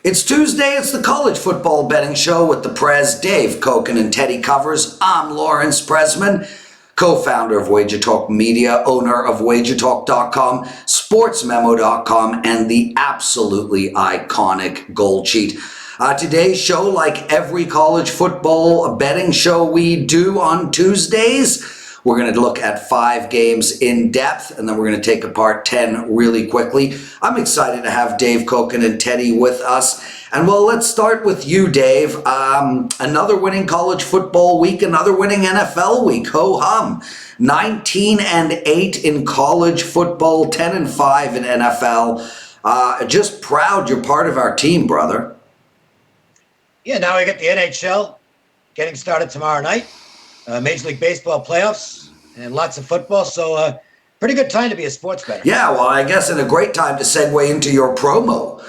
It's Tuesday, it's the college football betting show with the Prez, Dave, Cokin, and Teddy Covers. I'm Lawrence Presman, co-founder of WagerTalk Media, owner of WagerTalk.com, SportsMemo.com, and the absolutely iconic Gold Sheet. Today's show, like every college football betting show we do on Tuesdays, we're going to look at 5 games in depth, and then we're going to take apart 10 really quickly. I'm excited to have Dave, Cokin, and Teddy with us. And well, let's start with you, Dave. Another winning college football week, another winning NFL week. Ho-hum. 19-8 in college football, 10-5 in NFL. Just proud you're part of our team, brother. Yeah, now we get the NHL getting started tomorrow night. Major League Baseball playoffs and lots of football. So pretty good time to be a sports bettor. Yeah, well, I guess and a great time to segue into your promo.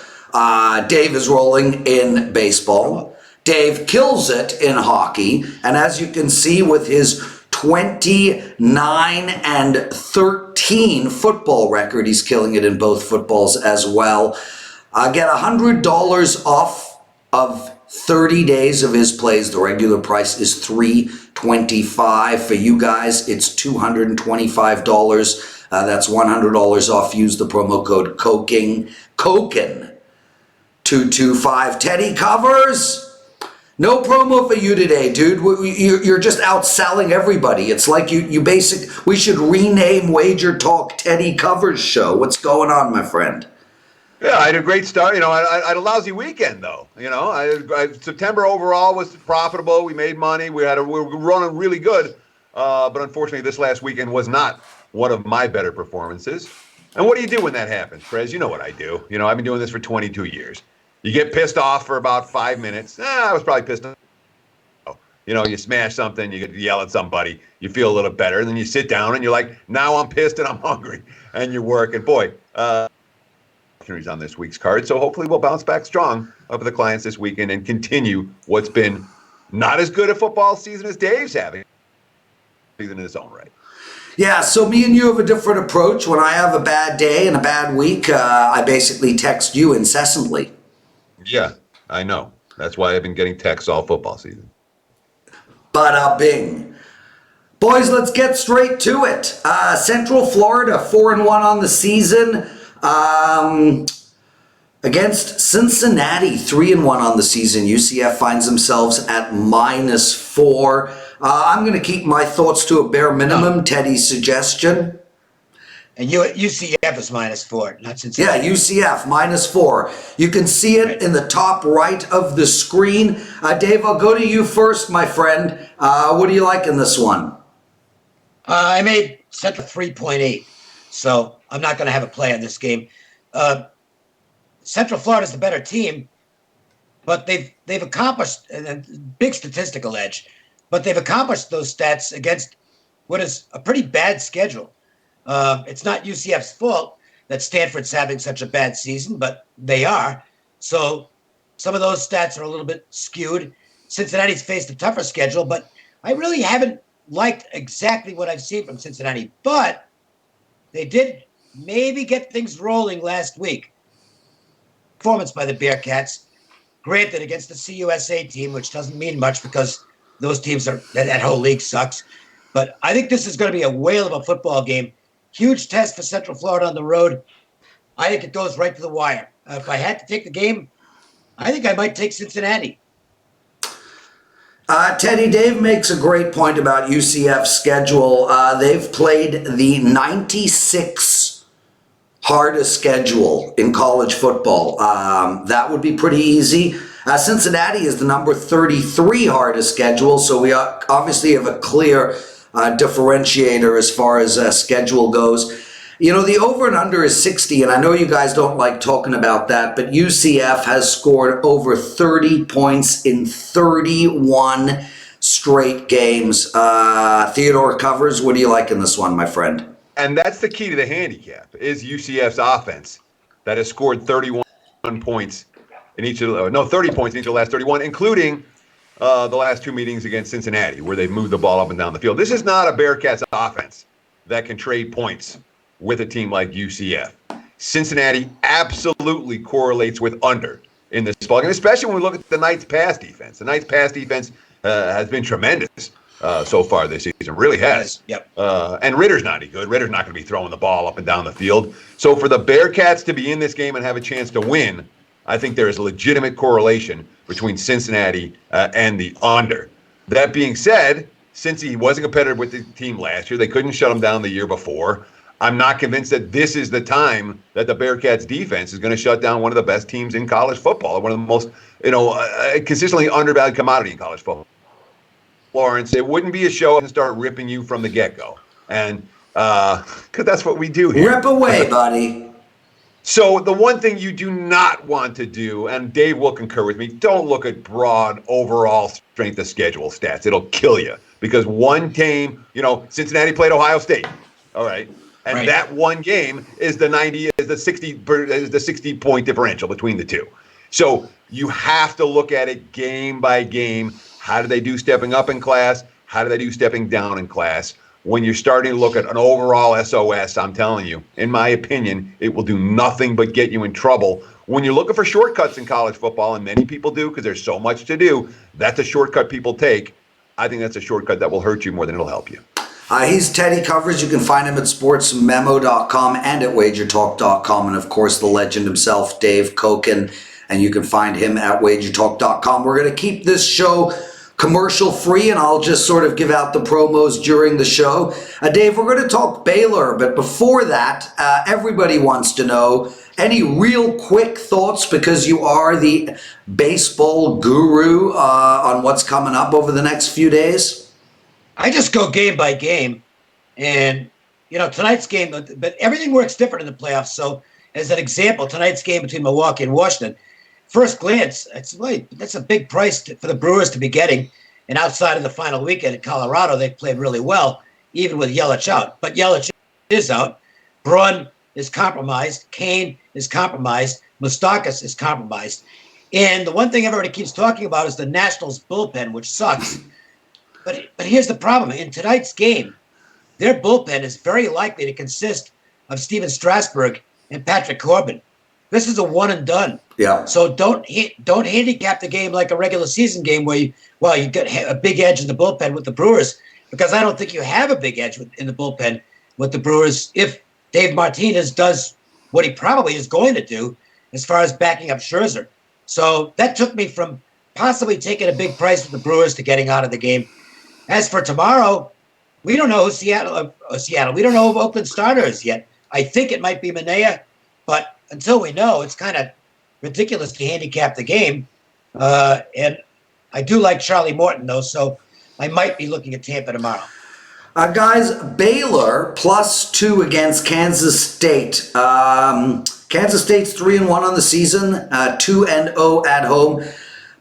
Dave is rolling in baseball. Dave kills it in hockey. And as you can see with his 29-13 football record, he's killing it in both footballs as well. Get $100 off of 30 days of his plays. The regular price is $325. For you guys, it's $225. That's $100 off. Use the promo code Cokin 225. Teddy Covers, no promo for you today, dude. You're just outselling everybody. It's like we should rename Wager Talk Teddy Covers Show. What's going on, my friend? Yeah, I had a great start. I had a lousy weekend, though. September overall was profitable. We made money. We were running really good. But unfortunately, this last weekend was not one of my better performances. And what do you do when that happens, Prez? You know what I do. I've been doing this for 22 years. You get pissed off for about 5 minutes. I was probably pissed off. You smash something, you get to yell at somebody, you feel a little better, and then you sit down and you're like, now I'm pissed and I'm hungry. And you work. And boy, opportunities on this week's card. So hopefully we'll bounce back strong up with the clients this weekend and continue what's been not as good a football season as Dave's having. Season in his own right. Yeah, so me and you have a different approach. When I have a bad day and a bad week, I basically text you incessantly. Yeah, I know. That's why I've been getting texts all football season. Bada bing. Boys, let's get straight to it. Central Florida, 4-1 on the season. Against Cincinnati, 3-1 on the season. UCF finds themselves at -4. I'm going to keep my thoughts to a bare minimum. Teddy's suggestion. And UCF is -4, not Cincinnati. Yeah, UCF -4. You can see it in the top right of the screen. Dave, I'll go to you first, my friend. What do you like in this one? I made Central 3.8, so I'm not going to have a play on this game. Central Florida's the better team, but they've accomplished a big statistical edge, but they've accomplished those stats against what is a pretty bad schedule. It's not UCF's fault that Stanford's having such a bad season, but they are. So some of those stats are a little bit skewed. Cincinnati's faced a tougher schedule, but I really haven't liked exactly what I've seen from Cincinnati. But they did maybe get things rolling last week. Performance by the Bearcats, granted against the CUSA team, which doesn't mean much because those teams that whole league sucks. But I think this is going to be a whale of a football game. Huge test for Central Florida on the road. I think it goes right to the wire. If I had to take the game, I think I might take Cincinnati. Teddy, Dave makes a great point about UCF's schedule. They've played the 96 hardest schedule in college football. That would be pretty easy. Cincinnati is the number 33 hardest schedule, so we obviously have a clear differentiator as far as schedule goes. The over and under is 60, and I know you guys don't like talking about that, but UCF has scored over 30 points in 31 straight games. Theodore Covers, what do you like in this one, my friend? And that's the key to the handicap, is UCF's offense that has scored 31 points in each of 30 points in each of the last 31, including the last 2 meetings against Cincinnati, where they've moved the ball up and down the field. This is not a Bearcats offense that can trade points with a team like UCF. Cincinnati absolutely correlates with under in this ball game, especially when we look at the Knights' pass defense. The Knights' pass defense has been tremendous so far this season, really has. Yep. And Ritter's not any good. Ritter's not going to be throwing the ball up and down the field. So for the Bearcats to be in this game and have a chance to win, I think there is a legitimate correlation between Cincinnati and the under. That being said, since he wasn't competitive with the team last year, they couldn't shut him down the year before. I'm not convinced that this is the time that the Bearcats defense is going to shut down one of the best teams in college football, one of the most, consistently undervalued commodity in college football. Lawrence, it wouldn't be a show to start ripping you from the get-go. And because that's what we do here. Rip away, buddy. So the one thing you do not want to do, and Dave will concur with me, don't look at broad overall strength of schedule stats. It'll kill you because one team, Cincinnati played Ohio State. All right. And right. That one game is the 60 point differential between the two. So you have to look at it game by game. How do they do stepping up in class? How do they do stepping down in class? When you're starting to look at an overall SOS, I'm telling you, in my opinion, it will do nothing but get you in trouble. When you're looking for shortcuts in college football, and many people do because there's so much to do, that's a shortcut people take. I think that's a shortcut that will hurt you more than it'll help you. He's Teddy Covers. You can find him at sportsmemo.com and at wagertalk.com. And, of course, the legend himself, Dave Cokin. And you can find him at wagertalk.com. We're going to keep this show commercial free, and I'll just sort of give out the promos during the show. Dave, we're going to talk Baylor. But before that, everybody wants to know any real quick thoughts, because you are the baseball guru, on what's coming up over the next few days? I just go game by game, and tonight's game, but everything works different in the playoffs. So, as an example, tonight's game between Milwaukee and Washington, first glance, that's a big price for the Brewers to be getting. And outside of the final weekend in Colorado, they played really well, even with Yelich out. But Yelich is out. Braun is compromised. Kane is compromised. Moustakas is compromised. And the one thing everybody keeps talking about is the Nationals bullpen, which sucks. But here's the problem. In tonight's game, their bullpen is very likely to consist of Steven Strasburg and Patrick Corbin. This is a one and done. Yeah. So don't handicap the game like a regular season game where you get a big edge in the bullpen with the Brewers, because I don't think you have a big edge in the bullpen with the Brewers if Dave Martinez does what he probably is going to do as far as backing up Scherzer. So that took me from possibly taking a big price with the Brewers to getting out of the game. As for tomorrow, we don't know who Seattle. We don't know who Oakland starter is yet. I think it might be Manaea, but until we know, it's kind of ridiculous to handicap the game. And I do like Charlie Morton, though, so I might be looking at Tampa tomorrow. Guys, Baylor +2 against Kansas State. Kansas State's 3-1 on the season, 2-0 at home.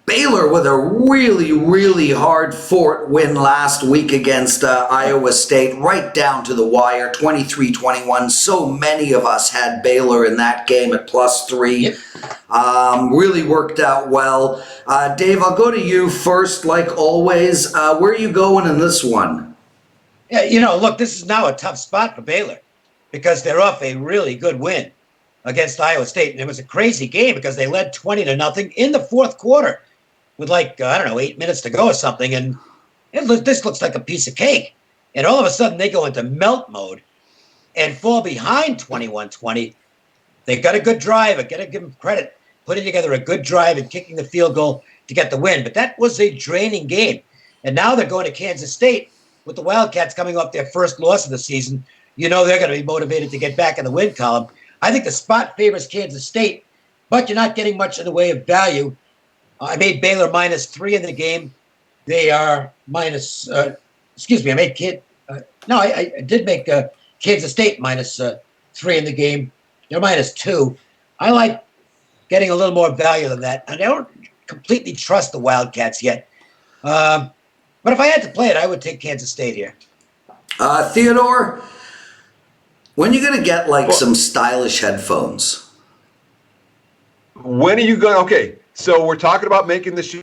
Baylor with a really, really hard-fought win last week against Iowa State, right down to the wire, 23-21. So many of us had Baylor in that game at +3. Yep. Really worked out well. Dave, I'll go to you first, like always. Where are you going in this one? Yeah, look, this is now a tough spot for Baylor because they're off a really good win against Iowa State. And it was a crazy game because they led 20-0 in the fourth quarter with 8 minutes to go or something. And this looks like a piece of cake. And all of a sudden they go into melt mode and fall behind 21-20. They got a good drive. I got to give them credit, putting together a good drive and kicking the field goal to get the win. But that was a draining game. And now they're going to Kansas State with the Wildcats coming off their first loss of the season. They're going to be motivated to get back in the win column. I think the spot favors Kansas State, but you're not getting much in the way of value. I made Baylor -3 in the game. They are minus. I did make Kansas State -3 in the game. They're -2. I like getting a little more value than that. I don't completely trust the Wildcats yet. But if I had to play it, I would take Kansas State here. Theodore, when are you going to get some stylish headphones? When are you going? Okay, so we're talking about making the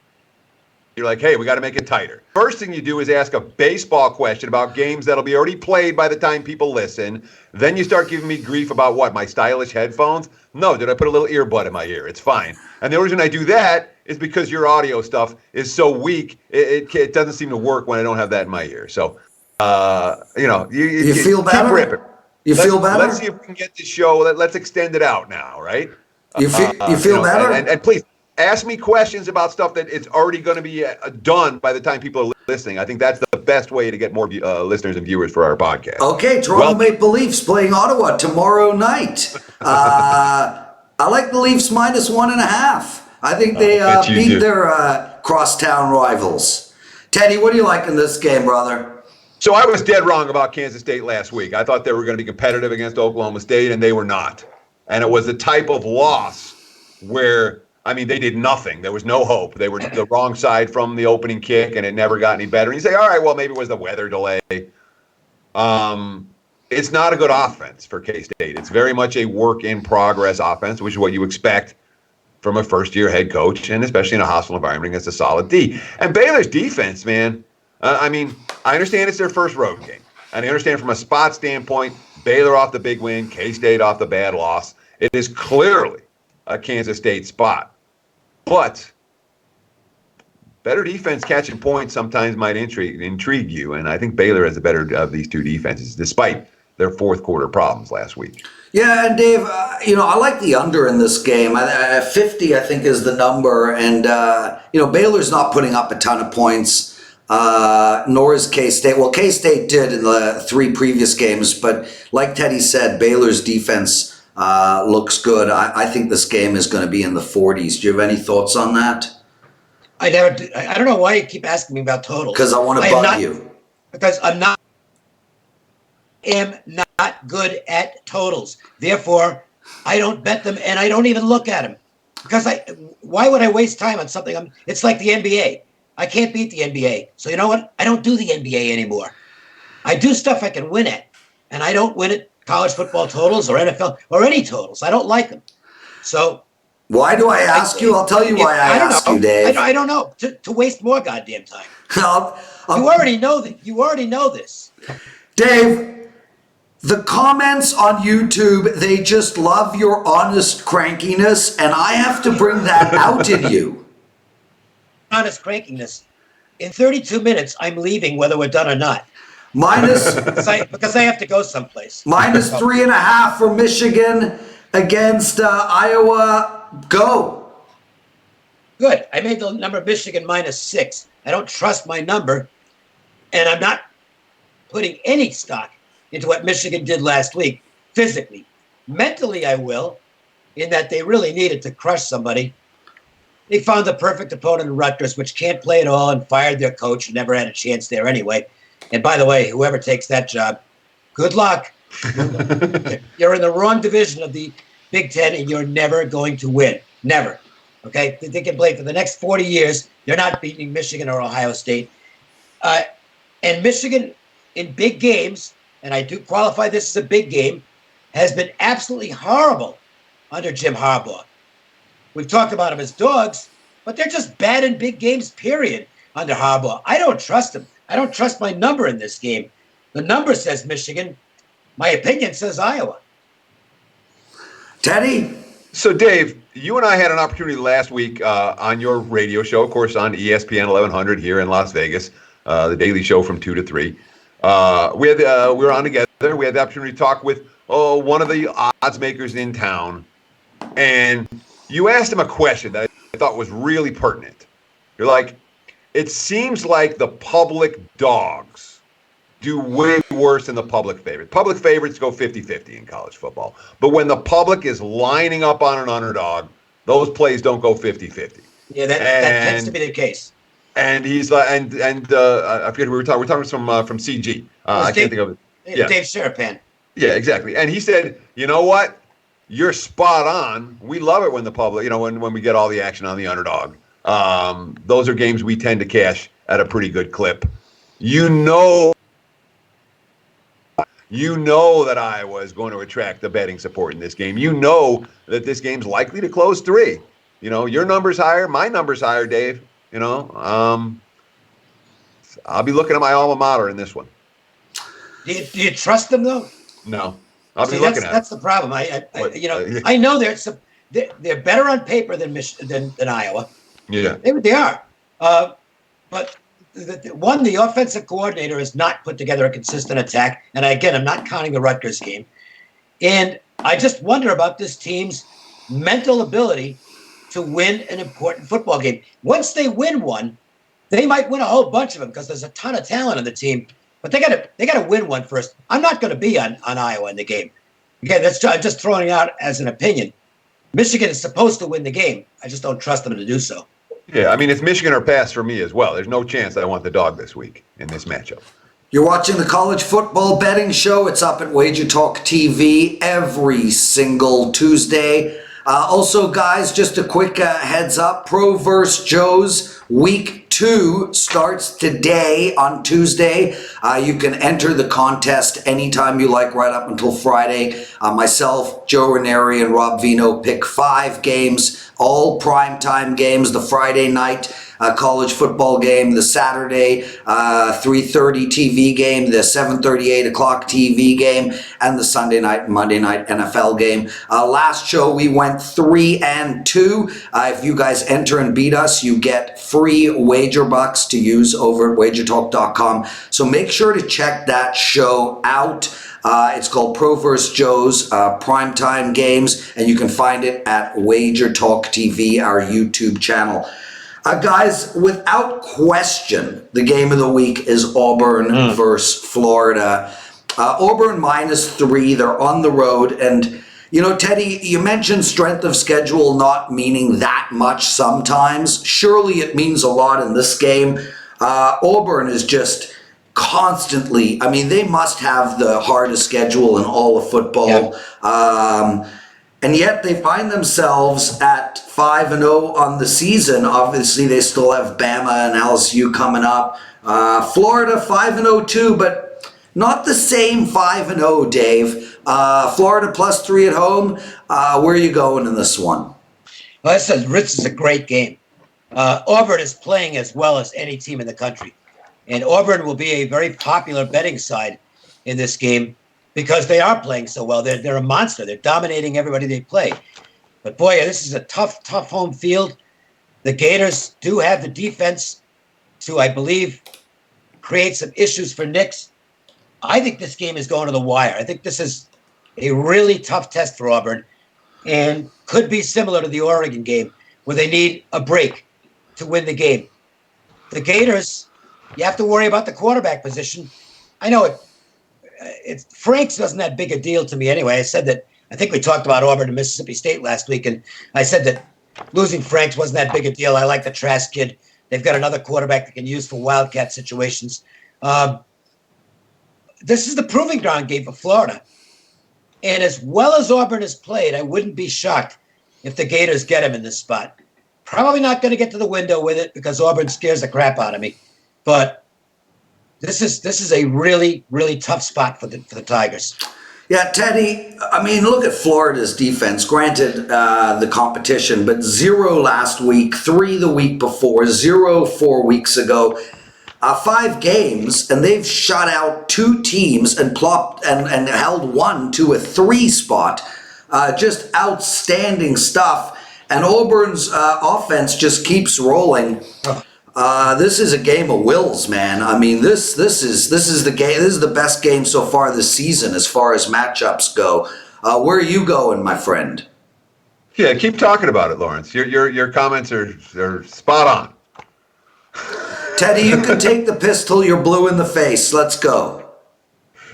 You're like, hey, we got to make it tighter. First thing you do is ask a baseball question about games that'll be already played by the time people listen. Then you start giving me grief about what, my stylish headphones? No, did I put a little earbud in my ear? It's fine. And the only reason I do that is because your audio stuff is so weak, it doesn't seem to work when I don't have that in my ear. So, you feel better? Keep ripping. You feel better? Let's see if we can get this show. Let's extend it out now, right? You feel better? And please ask me questions about stuff that it's already going to be done by the time people are listening. I think that's the best way to get more listeners and viewers for our podcast. Okay, Toronto Maple Leafs playing Ottawa tomorrow night. I like the Leafs -1.5. I think they beat their crosstown rivals. Teddy, what do you like in this game, brother? So I was dead wrong about Kansas State last week. I thought they were going to be competitive against Oklahoma State, and they were not. And it was the type of loss where, I mean, they did nothing. There was no hope. They were the wrong side from the opening kick, and it never got any better. And you say, all right, well, maybe it was the weather delay. It's not a good offense for K-State. It's very much a work-in-progress offense, which is what you expect from a first-year head coach, and especially in a hostile environment against a solid D. And Baylor's defense, man, I mean, I understand it's their first road game. And I understand from a spot standpoint, Baylor off the big win, K-State off the bad loss. It is clearly a Kansas State spot. But better defense catching points sometimes might intrigue you. And I think Baylor has the better of these two defenses, despite their fourth quarter problems last week. Yeah, and Dave, I like the under in this game. 50, I think, is the number. And, Baylor's not putting up a ton of points. Nor is K-State. Well, K-State did in the 3 previous games, but like Teddy said, Baylor's defense looks good. I think this game is going to be in the 40s. Do you have any thoughts on that? I don't know why you keep asking me about totals. Because I want to bug you. Because am not good at totals. Therefore, I don't bet them, and I don't even look at them. Because why would I waste time on something? It's like the NBA. I can't beat the NBA. So you know what? I don't do the NBA anymore. I do stuff I can win at. And I don't win at college football totals or NFL or any totals. I don't like them. So why do I ask you? I'll tell you why I ask you, Dave. I don't know. To waste more goddamn time. You already know that. You already know this. Dave, the comments on YouTube, they just love your honest crankiness, and I have to bring that out in you. Honest crankiness. In 32 minutes, I'm leaving whether we're done or not. Because I have to go someplace. -3.5 for Michigan against Iowa. Go. Good. I made the number Michigan -6. I don't trust my number, and I'm not putting any stock into what Michigan did last week physically. Mentally, I will, in that they really needed to crush somebody. They found the perfect opponent in Rutgers, which can't play at all, and fired their coach and never had a chance there anyway. And by the way, whoever takes that job, good luck. You're in the wrong division of the Big Ten, and you're never going to win. Never. Okay? They can play for the next 40 years. They're not beating Michigan or Ohio State. And Michigan, in big games, and I do qualify this as a big game, has been absolutely horrible under Jim Harbaugh. We've talked about them as dogs, but they're just bad in big games, period, under Harbaugh. I don't trust them. I don't trust my number in this game. The number says Michigan. My opinion says Iowa. Teddy? So, Dave, you and I had an opportunity last week on your radio show, of course, on ESPN 1100 here in Las Vegas, the daily show from 2 to 3. We were on together. We had the opportunity to talk with one of the odds makers in town, and you asked him a question that I thought was really pertinent. You're like, it seems like the public dogs do way worse than the public favorites. Public favorites go 50-50 in college football. But when the public is lining up on an underdog, those plays don't go 50-50. Yeah, that tends to be the case. And he's like, I forget who we were talking. We're talking from CG. I can't think of it. Yeah. Dave Serapan. Yeah, exactly. And he said, you know what? You're spot on. We love it when the public, when we get all the action on the underdog. Those are games we tend to cash at a pretty good clip. You know that Iowa is going to attract the betting support in this game. You know that this game's likely to close 3. Your number's higher, my number's higher, Dave. You know, I'll be looking at my alma mater in this one. Do you trust them though? No, I'll be See, looking at that's it. the problem. I know they're better on paper than Iowa. Yeah. They are. But the offensive coordinator has not put together a consistent attack. And again, I'm not counting the Rutgers game. And I just wonder about this team's mental ability to win an important football game. Once they win one, they might win a whole bunch of them because there's a ton of talent on the team. But they gotta win one first. I'm not going to be on Iowa in the game. Again, I'm just throwing it out as an opinion. Michigan is supposed to win the game. I just don't trust them to do so. Yeah, I mean, it's Michigan or pass for me as well. There's no chance that I want the dog this week in this matchup. You're watching the College Football Betting Show. It's up at WagerTalk TV every single Tuesday. Also, guys, just a quick heads up. Pro vs. Joe's Week 2 starts today on Tuesday. You can enter the contest anytime you like right up until Friday. Myself, Joe Ranieri, and Rob Vino pick 5 games, all primetime games. The Friday night college football game, the Saturday 3:30 TV game, the 7:30, 8 o'clock TV game, and the Sunday night, Monday night NFL game. Last show, we went 3-2. If you guys enter and beat us, you get free wager bucks to use over at WagerTalk.com. So make sure to check that show out. It's called Pro vs. Joe's Primetime Games, and you can find it at WagerTalk TV, our YouTube channel. Guys, without question, the game of the week is Auburn versus Florida. Auburn -3, they're on the road. And, you know, Teddy, you mentioned strength of schedule not meaning that much sometimes. Surely it means a lot in this game. Auburn is just constantly, I mean, they must have the hardest schedule in all of football. Yeah. And yet they find themselves at 5-0 on the season. Obviously, they still have Bama and LSU coming up. Florida 5-0 too, but not the same 5-0, Dave. Florida +3 at home. Where are you going in this one? Well, this is a great game. Auburn is playing as well as any team in the country. And Auburn will be a very popular betting side in this game, because they are playing so well. They're a monster. They're dominating everybody they play. But boy, this is a tough home field. The Gators do have the defense to, I believe, create some issues for Nix. I think this game is going to the wire. I think this is a really tough test for Auburn and could be similar to the Oregon game where they need a break to win the game. The Gators, you have to worry about the quarterback position. I know Franks wasn't that big a deal to me anyway. I think we talked about Auburn and Mississippi State last week, and I said that losing Franks wasn't that big a deal. I like the Trask kid. They've got another quarterback they can use for Wildcat situations. This is the proving ground game for Florida. And as well as Auburn has played, I wouldn't be shocked if the Gators get him in this spot. Probably not going to get to the window with it because Auburn scares the crap out of me. But this is a really, really tough spot for the Tigers. Yeah, Teddy, I mean, look at Florida's defense. Granted, the competition, but 0 last week, 3 the week before, 0 4 weeks ago. 5 games, and they've shut out 2 teams and plopped and held one to a 3 spot. Just outstanding stuff. And Auburn's offense just keeps rolling. This is a game of wills, man. I mean, this is the game. This is the best game so far this season as far as matchups go. Where are you going, my friend? Yeah, keep talking about it, Lawrence. Your comments are spot on. Teddy, you can take the piss till you're blue in the face. Let's go.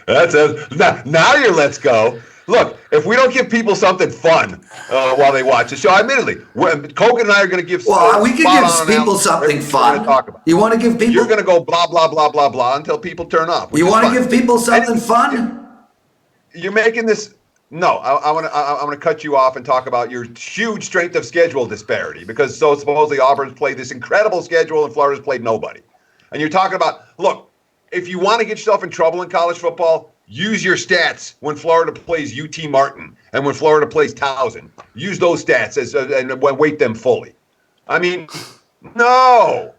Now you're let's go. Look, if we don't give people something fun while they watch the show, admittedly, Cokin and I are going to give. Well, we can give people something fun. You want to give people? You're going to go blah blah blah blah blah until people turn off. You want to give people something fun? You're making this. No, I want to cut you off and talk about your huge strength of schedule disparity, because so supposedly Auburn's played this incredible schedule and Florida's played nobody. And you're talking about, look, if you want to get yourself in trouble in college football, use your stats when Florida plays UT Martin and when Florida plays Towson. Use those stats and weight them fully. I mean, No,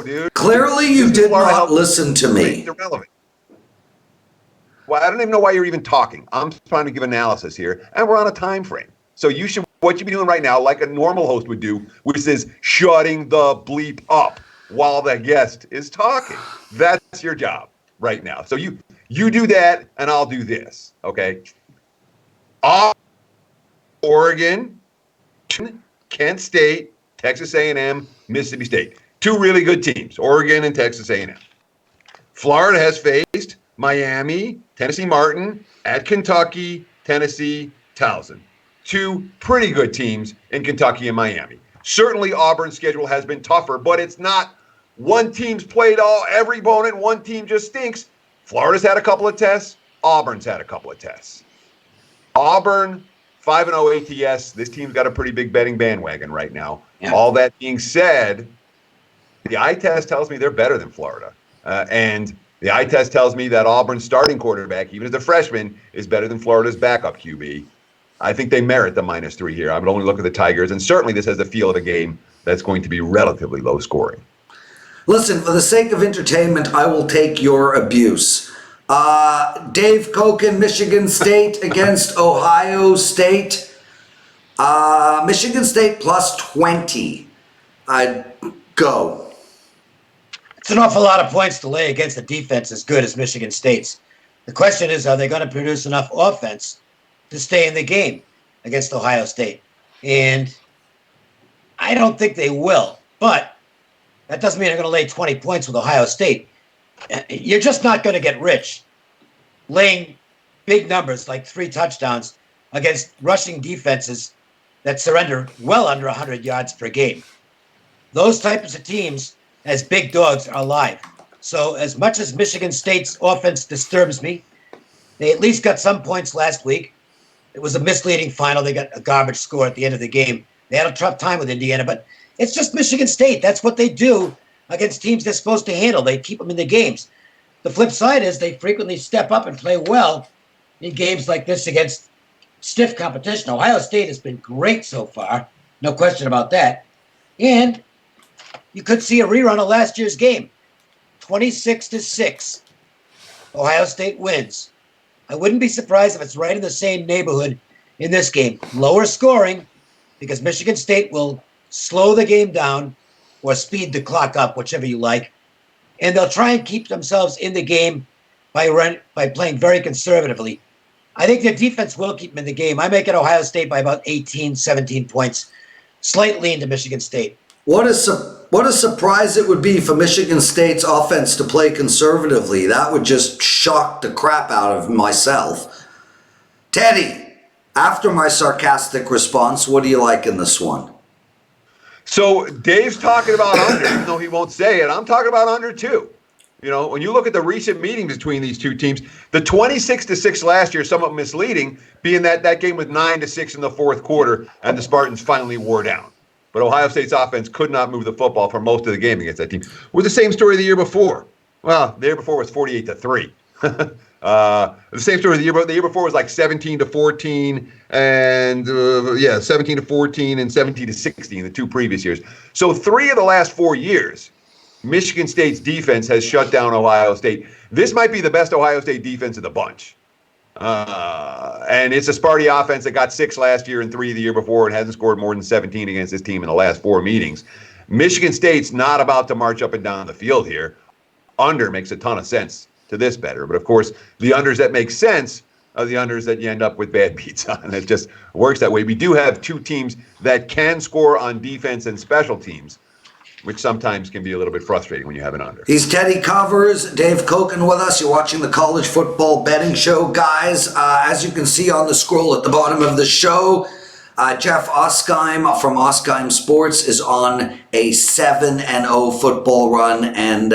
dude. Clearly, you did not listen to me. It's irrelevant. Well, I don't even know why you're even talking. I'm trying to give analysis here, and we're on a time frame. So what you be doing right now, like a normal host would do, which is shutting the bleep up while the guest is talking. That's your job right now. So you do that, and I'll do this. Okay. Oregon, Kent State, Texas A&M, Mississippi State. Two really good teams, Oregon and Texas A&M. Florida has faced Miami, Tennessee Martin, at Kentucky, Tennessee, Towson. Two pretty good teams in Kentucky and Miami. Certainly Auburn's schedule has been tougher, but it's not one team's played every opponent, one team just stinks. Florida's had a couple of tests. Auburn's had a couple of tests. Auburn, 5-0 ATS. This team's got a pretty big betting bandwagon right now. Yeah. All that being said, the eye test tells me they're better than Florida. And the eye test tells me that Auburn's starting quarterback, even as a freshman, is better than Florida's backup QB. I think they merit the -3 here. I would only look at the Tigers, and certainly this has the feel of a game that's going to be relatively low scoring. Listen, for the sake of entertainment, I will take your abuse. Dave Cokin, Michigan State against Ohio State. Michigan State +20. I'd go. It's an awful lot of points to lay against a defense as good as Michigan State's. The question is, are they going to produce enough offense to stay in the game against Ohio State? And I don't think they will, but that doesn't mean they're going to lay 20 points with Ohio State. You're just not going to get rich laying big numbers like 3 touchdowns against rushing defenses that surrender well under 100 yards per game. Those types of teams, as big dogs, are live. So as much as Michigan State's offense disturbs me, they at least got some points last week. It was a misleading final. They got a garbage score at the end of the game. They had a tough time with Indiana, but it's just Michigan State. That's what they do against teams they're supposed to handle. They keep them in the games. The flip side is they frequently step up and play well in games like this against stiff competition. Ohio State has been great so far, no question about that. And you could see a rerun of last year's game, 26-6. Ohio State wins. I wouldn't be surprised if it's right in the same neighborhood in this game. Lower scoring because Michigan State will slow the game down or speed the clock up, whichever you like. And they'll try and keep themselves in the game by playing very conservatively. I think their defense will keep them in the game. I make it Ohio State by about 18, 17 points, slightly into Michigan State. What a surprise it would be for Michigan State's offense to play conservatively. That would just shock the crap out of myself. Teddy, after my sarcastic response, what do you like in this one? So Dave's talking about under, even though he won't say it. I'm talking about under too. You know, when you look at the recent meetings between these two teams, the 26-6 last year, somewhat misleading, being that game was 9-6 in the fourth quarter, and the Spartans finally wore down. But Ohio State's offense could not move the football for most of the game against that team. It was the same story the year before. Well, the year before was 48-3. The same story the year before was like 17-14 and 17-14 and 17-16 the two previous years. So 3 of the last 4 years, Michigan State's defense has shut down Ohio State. This might be the best Ohio State defense of the bunch. And it's a Sparty offense that got 6 last year and 3 the year before and hasn't scored more than 17 against this team in the last 4 meetings. Michigan State's not about to march up and down the field here. Under makes a ton of sense to this better. But, of course, the unders that make sense are the unders that you end up with bad beats on. It just works that way. We do have 2 teams that can score on defense and special teams, which sometimes can be a little bit frustrating when you have an under. He's Teddy Covers, Dave Cokin with us. You're watching the College Football Betting Show, guys. As you can see on the scroll at the bottom of the show, Jeff Oskheim from Oskheim Sports is on a 7-0 football run, and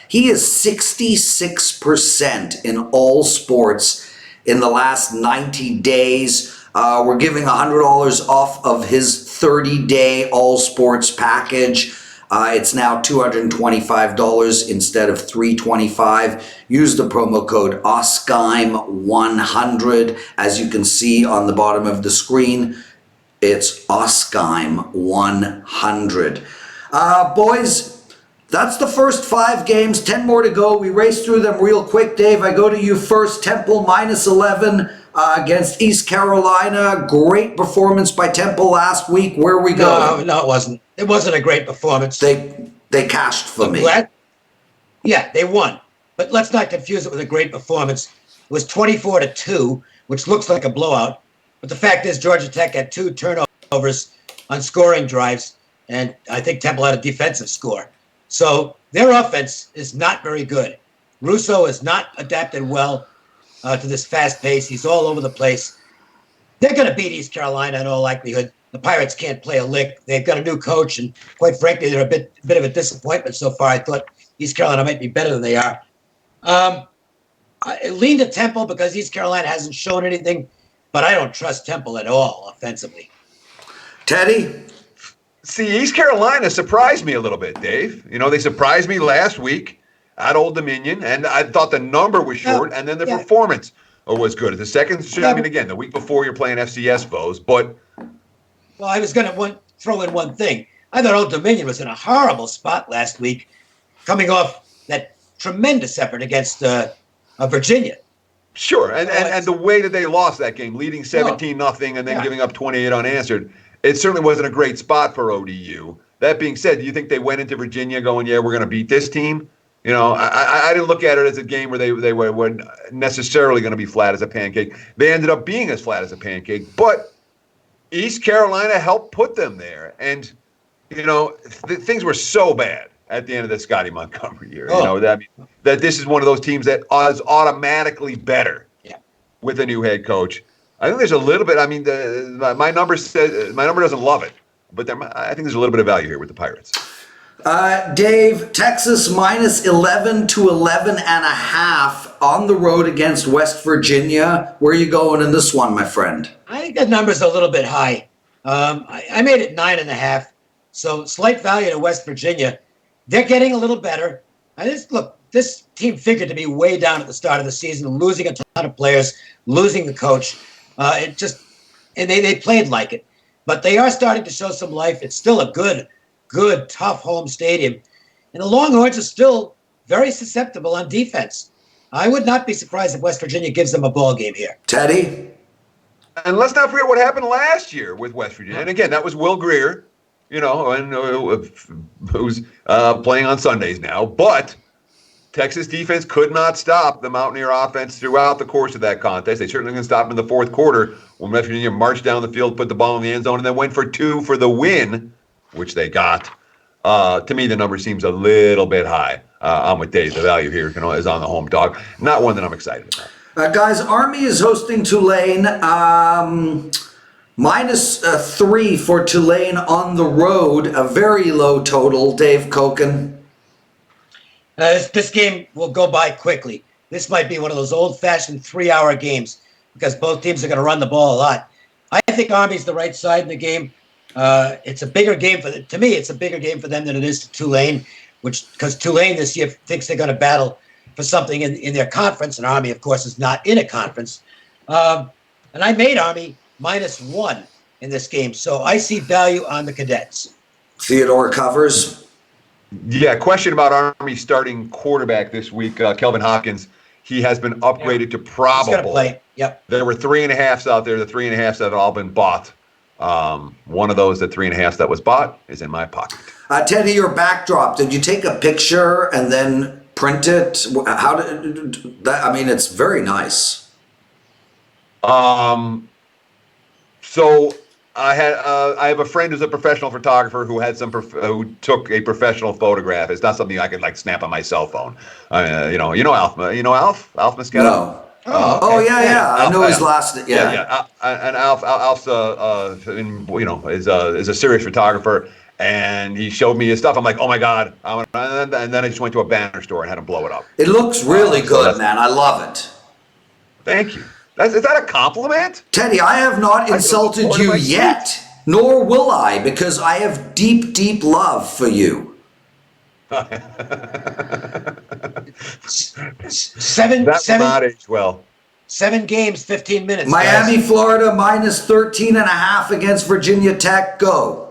he is 66% in all sports in the last 90 days. We're giving $100 off of his 30-day all sports package. It's now $225 instead of $325. Use the promo code Oskheim100. As you can see on the bottom of the screen, it's Oskheim100. Boys, that's the first 5 games, 10 more to go. We race through them real quick. Dave, I go to you first. Temple -11 against East Carolina. Great performance by Temple last week. Where are we going? No, it wasn't. It wasn't a great performance. They cashed for me. Yeah, they won. But let's not confuse it with a great performance. It was 24-2, which looks like a blowout. But the fact is, Georgia Tech had 2 turnovers on scoring drives, and I think Temple had a defensive score. So their offense is not very good. Russo has not adapted well to this fast pace. He's all over the place. They're going to beat East Carolina in all likelihood. The Pirates can't play a lick. They've got a new coach, and quite frankly, they're a bit of a disappointment so far. I thought East Carolina might be better than they are. I lean to Temple because East Carolina hasn't shown anything, but I don't trust Temple at all offensively. Teddy? See, East Carolina surprised me a little bit, Dave. You know, they surprised me last week at Old Dominion, and I thought the number was short, and then the performance was good. The second, I mean, again, the week before you're playing FCS foes, but... Well, I was going to throw in one thing. I thought Old Dominion was in a horrible spot last week, coming off that tremendous effort against Virginia. Sure, and the way that they lost that game, leading 17-0 and then giving up 28 unanswered, it certainly wasn't a great spot for ODU. That being said, do you think they went into Virginia going, yeah, we're going to beat this team? You know, I didn't look at it as a game where they were necessarily going to be flat as a pancake. They ended up being as flat as a pancake, but East Carolina helped put them there. And, you know, things were so bad at the end of the Scotty Montgomery year. You know, that this is one of those teams that is automatically better with a new head coach. I think there's a little bit. I mean, my number doesn't love it, but I think there's a little bit of value here with the Pirates. Dave, Texas -11 to 11.5 on the road against West Virginia. Where are you going in this one, my friend? I think that number's a little bit high. I made it 9.5, so slight value to West Virginia. They're getting a little better. This team figured to be way down at the start of the season, losing a ton of players, losing the coach. And they played like it, but they are starting to show some life. It's still a good, tough home stadium, and the Longhorns are still very susceptible on defense. I would not be surprised if West Virginia gives them a ball game here. Teddy? And let's not forget what happened last year with West Virginia. And again, that was Will Greer, you know, and who's playing on Sundays now. But Texas defense could not stop the Mountaineer offense throughout the course of that contest. They certainly didn't stop in the fourth quarter when West Virginia marched down the field, put the ball in the end zone, and then went for 2 for the win, which they got. To me, the number seems a little bit high. I'm with Dave. The value here is on the home dog. Not one that I'm excited about. Guys, Army is hosting Tulane. -3 for Tulane on the road. A very low total. Dave Cokin. This game will go by quickly. This might be one of those old-fashioned 3-hour games because both teams are going to run the ball a lot. I think Army's the right side in the game. It's a bigger game to me. It's a bigger game for them than it is to Tulane, because Tulane this year thinks they're going to battle for something in their conference, and Army, of course, is not in a conference. And I made Army -1 in this game, so I see value on the Cadets. Theodore covers. Yeah, question about Army starting quarterback this week, Kelvin Hawkins. He has been upgraded to probable. He's going to play. Yep. There were 3.5s out there. The 3.5s have all been bought. One of those, the 3.5s that was bought, is in my pocket. Teddy, your backdrop. Did you take a picture and then print it? How did that? I mean, it's very nice. So I have a friend who's a professional photographer who had who took a professional photograph. It's not something I could snap on my cell phone. You know Alf Mosqueda? No. Oh, okay. Yeah. I know his last. Yeah. And Alf's is a serious photographer, and he showed me his stuff. I'm like, oh my god! And then I just went to a banner store and had him blow it up. It looks really good, man. I love it. Thank you. Is that a compliment? Teddy, I have not insulted you yet, nor will I, because I have deep, deep love for you. Seven not age well. 7 games, 15 minutes. Miami, guys. Florida, -13.5 against Virginia Tech. Go.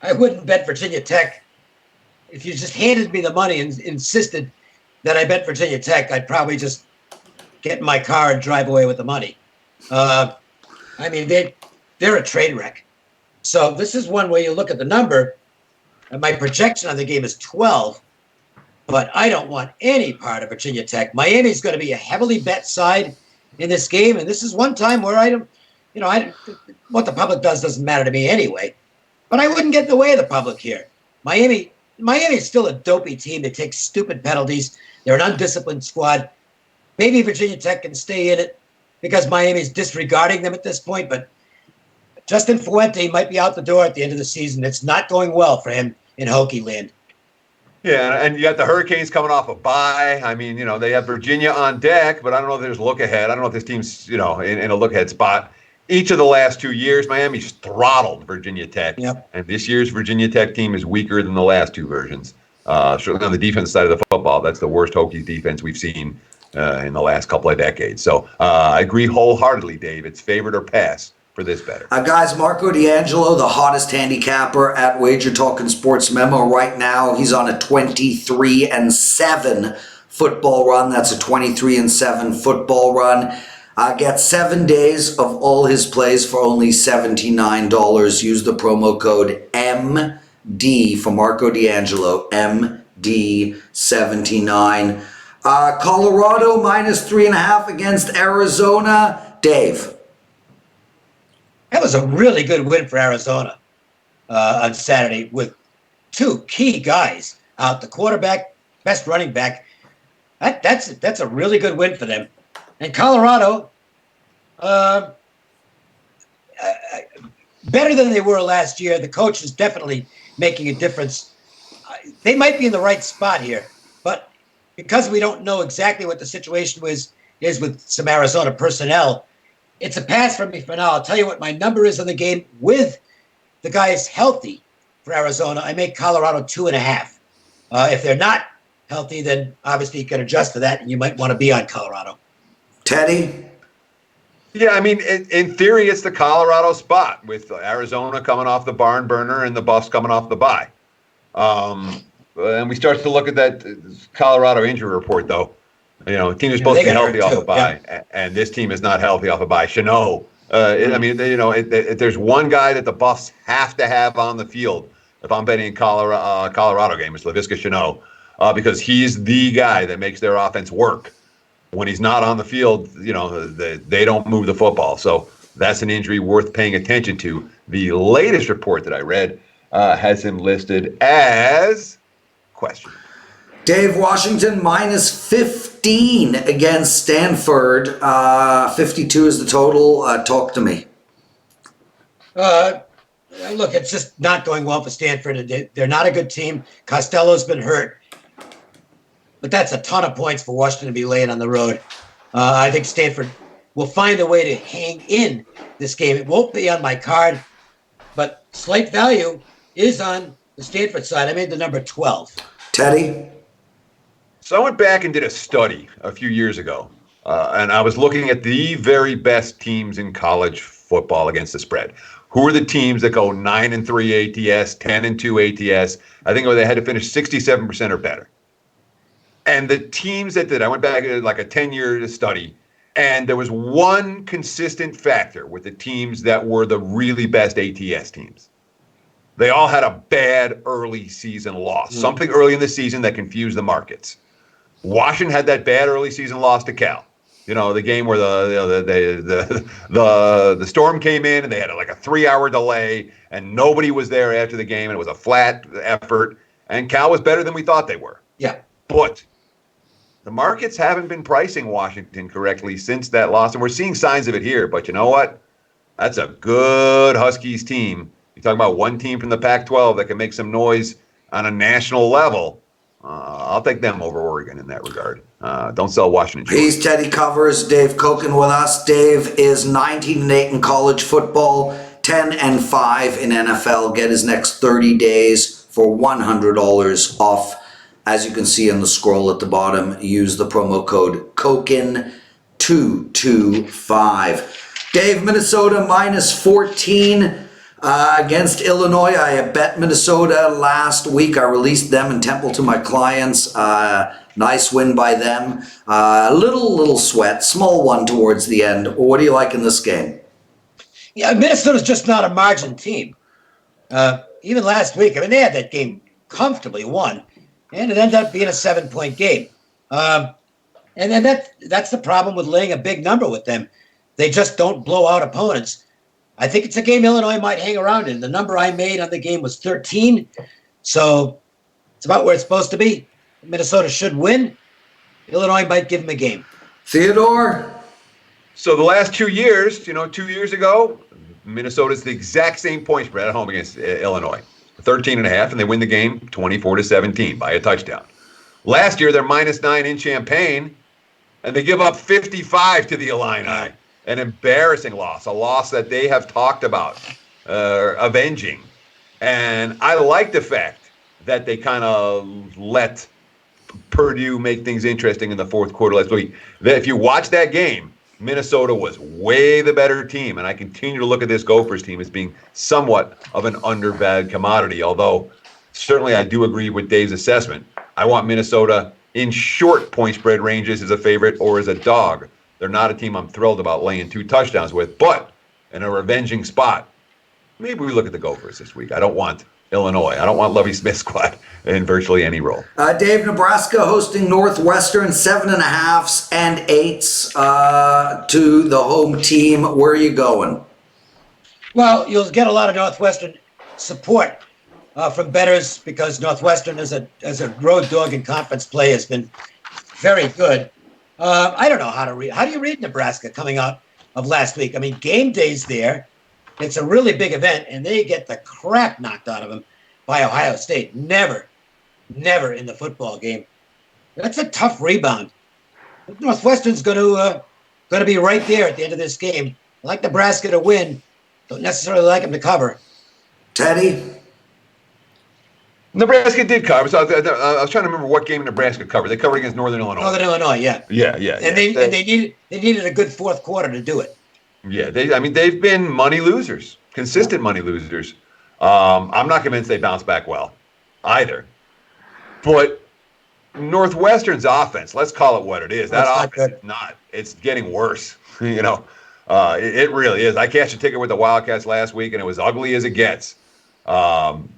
I wouldn't bet Virginia Tech. If you just handed me the money and insisted that I bet Virginia Tech, I'd probably just get in my car and drive away with the money. I mean, they're a train wreck. So this is one where you look at the number, and my projection on the game is 12, but I don't want any part of Virginia Tech. Miami's going to be a heavily bet side in this game, and this is one time where what the public doesn't matter to me anyway. But I wouldn't get in the way of the public here. Miami is still a dopey team. They take stupid penalties. They're an undisciplined squad. Maybe Virginia Tech can stay in it because Miami's disregarding them at this point, but Justin Fuente might be out the door at the end of the season. It's not going well for him in Hokie land. Yeah, and you got the Hurricanes coming off a bye. I mean, they have Virginia on deck, but I don't know if there's look ahead. I don't know if this team's, in a look ahead spot. Each of the last 2 years, Miami's throttled Virginia Tech. Yep. And this year's Virginia Tech team is weaker than the last two versions. Certainly on the defense side of the football, that's the worst Hokies defense we've seen in the last couple of decades. So I agree wholeheartedly, Dave. It's favored or pass for this better. Guys, Marco D'Angelo, the hottest handicapper at Wager Talk and Sports Memo right now. He's on a 23-7 football run. That's a 23-7 football run. Get 7 days of all his plays for only $79. Use the promo code MD for Marco D'Angelo, MD79. Colorado -3.5 against Arizona. Dave. That was a really good win for Arizona on Saturday with two key guys out, the quarterback, best running back. That's a really good win for them. And Colorado, better than they were last year. The coach is definitely making a difference. They might be in the right spot here, but because we don't know exactly what the situation is with some Arizona personnel, it's a pass for me for now. I'll tell you what my number is on the game with the guys healthy for Arizona. I make Colorado 2.5. If they're not healthy, then obviously you can adjust to that, and you might want to be on Colorado. Teddy? Yeah, I mean, in theory, it's the Colorado spot with Arizona coming off the barn burner and the Buffs coming off the bye. And we start to look at that Colorado injury report, though. The team is supposed to be healthy off a bye, and this team is not healthy off a bye. Chanot. I mean, if there's one guy that the Buffs have to have on the field, if I'm betting Colorado game, it's Laviska Chanot, because he's the guy that makes their offense work. When he's not on the field, they don't move the football. So that's an injury worth paying attention to. The latest report that I read has him listed as question. Dave, Washington -15 against Stanford. 52 is the total. Talk to me. Look, it's just not going well for Stanford. They're not a good team. Costello's been hurt. But that's a ton of points for Washington to be laying on the road. I think Stanford will find a way to hang in this game. It won't be on my card, but slight value is on the Stanford side. I made the number 12. Teddy? So I went back and did a study a few years ago, and I was looking at the very best teams in college football against the spread. Who are the teams that go 9-3 ATS, 10-2 ATS? I think they had to finish 67% or better. And the teams that did, I went back like a 10-year study, and there was one consistent factor with the teams that were the really best ATS teams. They all had a bad early season loss, something early in the season that confused the markets. Washington had that bad early season loss to Cal. The game where the storm came in and they had like a 3-hour delay and nobody was there after the game and it was a flat effort and Cal was better than we thought they were. Yeah. But the markets haven't been pricing Washington correctly since that loss, and we're seeing signs of it here. But you know what? That's a good Huskies team. You're talking about one team from the Pac-12 that can make some noise on a national level. I'll take them over Oregon in that regard. Don't sell Washington. He's Teddy Covers. Dave Cokin with us. Dave is 19-8 in college football, 10-5 in NFL. Get his next 30 days for $100 off. As you can see on the scroll at the bottom, use the promo code COKIN225. Dave, Minnesota -14 Against Illinois, I bet Minnesota last week. I released them in Temple to my clients. Nice win by them. Little sweat, small one towards the end. What do you like in this game? Yeah, Minnesota's just not a margin team. Even last week, I mean, they had that game comfortably won, and it ended up being a 7-point game. And then that's the problem with laying a big number with them. They just don't blow out opponents. I think it's a game Illinois might hang around in. The number I made on the game was 13, so it's about where it's supposed to be. Minnesota should win. Illinois might give them a game. Theodore? So the last 2 years, 2 years ago, Minnesota's the exact same point spread at home against Illinois, 13.5, and they win the game 24-17 by a touchdown. Last year, they're -9 in Champaign, and they give up 55 to the Illini. An embarrassing loss, a loss that they have talked about avenging. And I like the fact that they kind of let Purdue make things interesting in the fourth quarter last week. If you watch that game, Minnesota was way the better team, and I continue to look at this Gophers team as being somewhat of an undervalued commodity, although certainly I do agree with Dave's assessment. I want Minnesota in short point spread ranges as a favorite or as a dog. They're not a team I'm thrilled about laying 2 touchdowns with, but in a revenging spot, maybe we look at the Gophers this week. I don't want Illinois. I don't want Lovie Smith's squad in virtually any role. Dave, Nebraska hosting Northwestern, 7.5s and 8s to the home team. Where are you going? Well, you'll get a lot of Northwestern support from bettors because Northwestern as a road dog in conference play has been very good. I don't know how to read. How do you read Nebraska coming out of last week? I mean, game day's there. It's a really big event, and they get the crap knocked out of them by Ohio State. Never in the football game. That's a tough rebound. Northwestern's going to be right there at the end of this game. I like Nebraska to win. Don't necessarily like them to cover. Teddy? Nebraska did cover. So I was trying to remember what game Nebraska covered. They covered against Northern Illinois. Northern Illinois, yeah. Yeah. And they needed a good fourth quarter to do it. Yeah, they've been money losers, consistent money losers. I'm not convinced they bounce back well either. But Northwestern's offense, let's call it what it is. That offense is not. It's getting worse. It really is. I cashed a ticket with the Wildcats last week, and it was ugly as it gets. When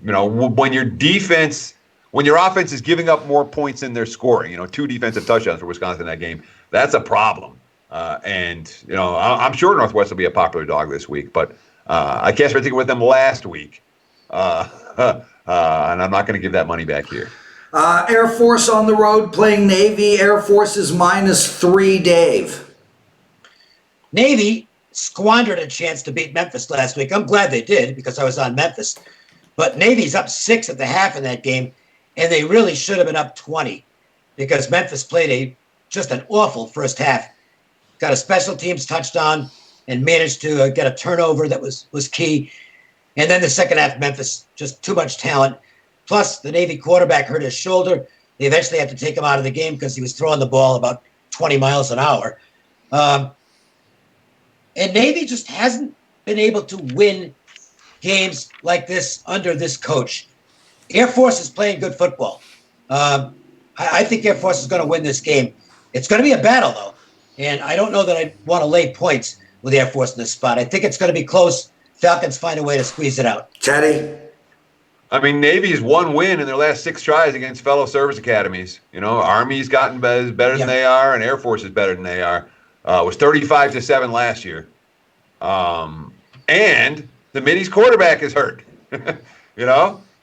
your offense is giving up more points than they're scoring, 2 defensive touchdowns for Wisconsin in that game, that's a problem. I'm sure Northwest will be a popular dog this week, but I cashed my ticket with them last week, and I'm not going to give that money back here. Air Force on the road playing Navy. Air Force is -3, Dave. Navy squandered a chance to beat Memphis last week. I'm glad they did because I was on Memphis. But Navy's up 6 at the half in that game, and they really should have been up 20 because Memphis played just an awful first half. Got a special teams touchdown and managed to get a turnover that was key. And then the second half, Memphis, just too much talent. Plus, the Navy quarterback hurt his shoulder. They eventually had to take him out of the game because he was throwing the ball about 20 miles an hour. And Navy just hasn't been able to win games like this under this coach. Air Force is playing good football. I think Air Force is going to win this game. It's going to be a battle, though. And I don't know that I want to lay points with Air Force in this spot. I think it's going to be close. Falcons find a way to squeeze it out. Teddy? I mean, Navy's 1 win in their last 6 tries against fellow service academies. Army's gotten better than they are, and Air Force is better than they are. It was 35-7 last year. And the Middy's quarterback is hurt.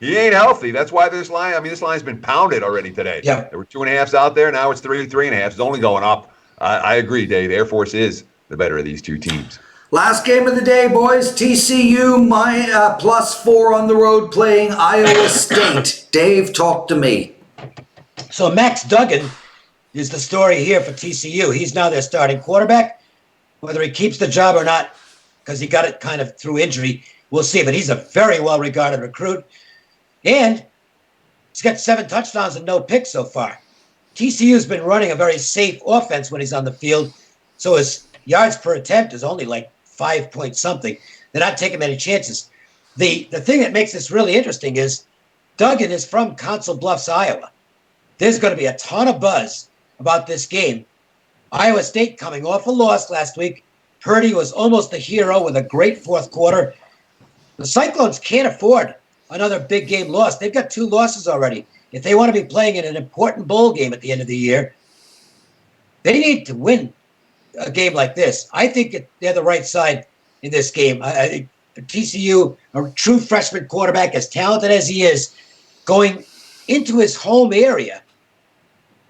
He ain't healthy. That's why this line's been pounded already today. Yeah. There were 2.5s out there. Now it's 3.5. It's only going up. I agree, Dave. Air Force is the better of these 2 teams. Last game of the day, boys. TCU +4 on the road playing Iowa State. Dave, talk to me. So Max Duggan is the story here for TCU. He's now their starting quarterback. Whether he keeps the job or not, because he got it kind of through injury, we'll see. But he's a very well-regarded recruit. And he's got 7 touchdowns and no picks so far. TCU's been running a very safe offense when he's on the field. So his yards per attempt is only like 5 point something. They're not taking many chances. The thing that makes this really interesting is Duggan is from Council Bluffs, Iowa. There's going to be a ton of buzz about this game. Iowa State coming off a loss last week. Purdy was almost a hero with a great fourth quarter. The Cyclones can't afford another big game loss. They've got 2 losses already. If they want to be playing in an important bowl game at the end of the year, they need to win a game like this. I think they're the right side in this game. I think TCU, a true freshman quarterback, as talented as he is, going into his home area,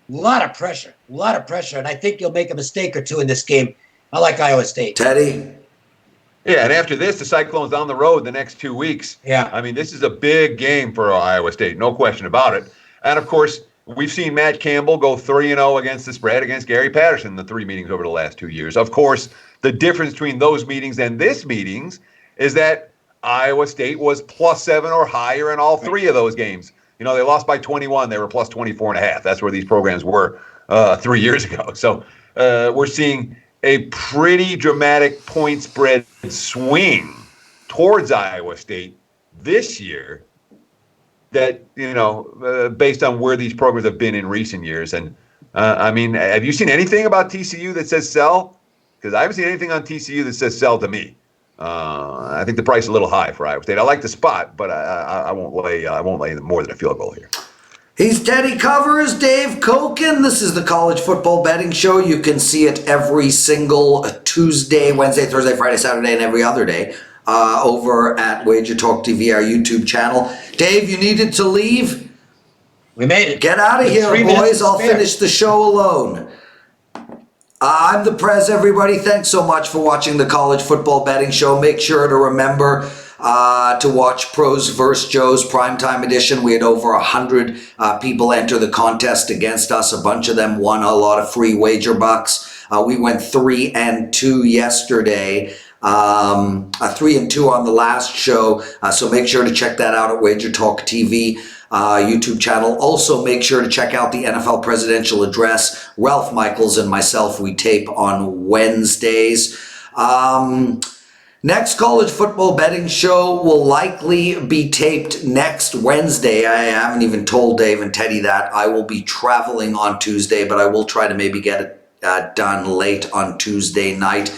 a lot of pressure, and I think you'll make a mistake or two in this game. I like Iowa State. Teddy? Yeah, and after this, the Cyclones on the road the next 2 weeks. Yeah. I mean, this is a big game for Iowa State, no question about it. And, of course, we've seen Matt Campbell go 3-0 against the spread against Gary Patterson in the 3 meetings over the last 2 years. Of course, the difference between those meetings and this meetings is that Iowa State was +7 or higher in all 3 of those games. You know, they lost by 21. They were plus 24.5. That's where these programs were 3 years ago. So we're seeing a pretty dramatic point spread swing towards Iowa State this year that, based on where these programs have been in recent years. And, I mean, have you seen anything about TCU that says sell? Because I haven't seen anything on TCU that says sell to me. I think the price is a little high for Iowa State. I like the spot, but I won't lay more than a field goal here. He's Teddy Covers, Dave Cokin. This is the College Football Betting Show. You can see it every single Tuesday, Wednesday, Thursday, Friday, Saturday, and every other day over at WagerTalk TV, our YouTube channel. Dave, you needed to leave? We made it. Get out of here, boys. I'll finish the show alone. I'm the Prez, everybody. Thanks so much for watching the College Football Betting Show. Make sure to remember to watch Pros vs. Joe's Primetime Edition. We had over 100 people enter the contest against us. A bunch of them won a lot of free wager bucks. We went 3-2 yesterday. 3-2 on the last show. So make sure to check that out at WagerTalk TV. YouTube channel. Also, make sure to check out the NFL Presidential Address. Ralph Michaels and myself, we tape on Wednesdays. Next College Football Betting Show will likely be taped next Wednesday. I haven't even told Dave and Teddy that. I will be traveling on Tuesday, but I will try to maybe get it done late on Tuesday night.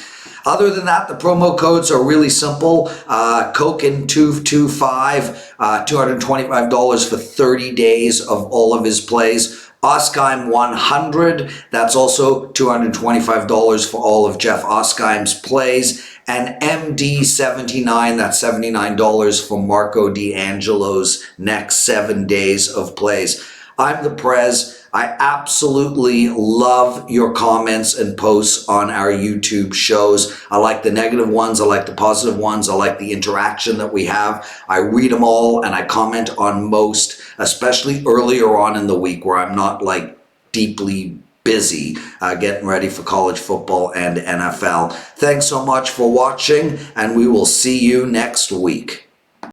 Other than that, the promo codes are really simple. Cokin 225, $225 for 30 days of all of his plays. Oskheim 100, that's also $225 for all of Jeff Oskheim's plays. And MD 79, that's $79 for Marco D'Angelo's next 7 days of plays. I'm the Prez. I absolutely love your comments and posts on our YouTube shows. I like the negative ones. I like the positive ones. I like the interaction that we have. I read them all and I comment on most, especially earlier on in the week where I'm not like deeply busy getting ready for college football and NFL. Thanks so much for watching, and we will see you next week.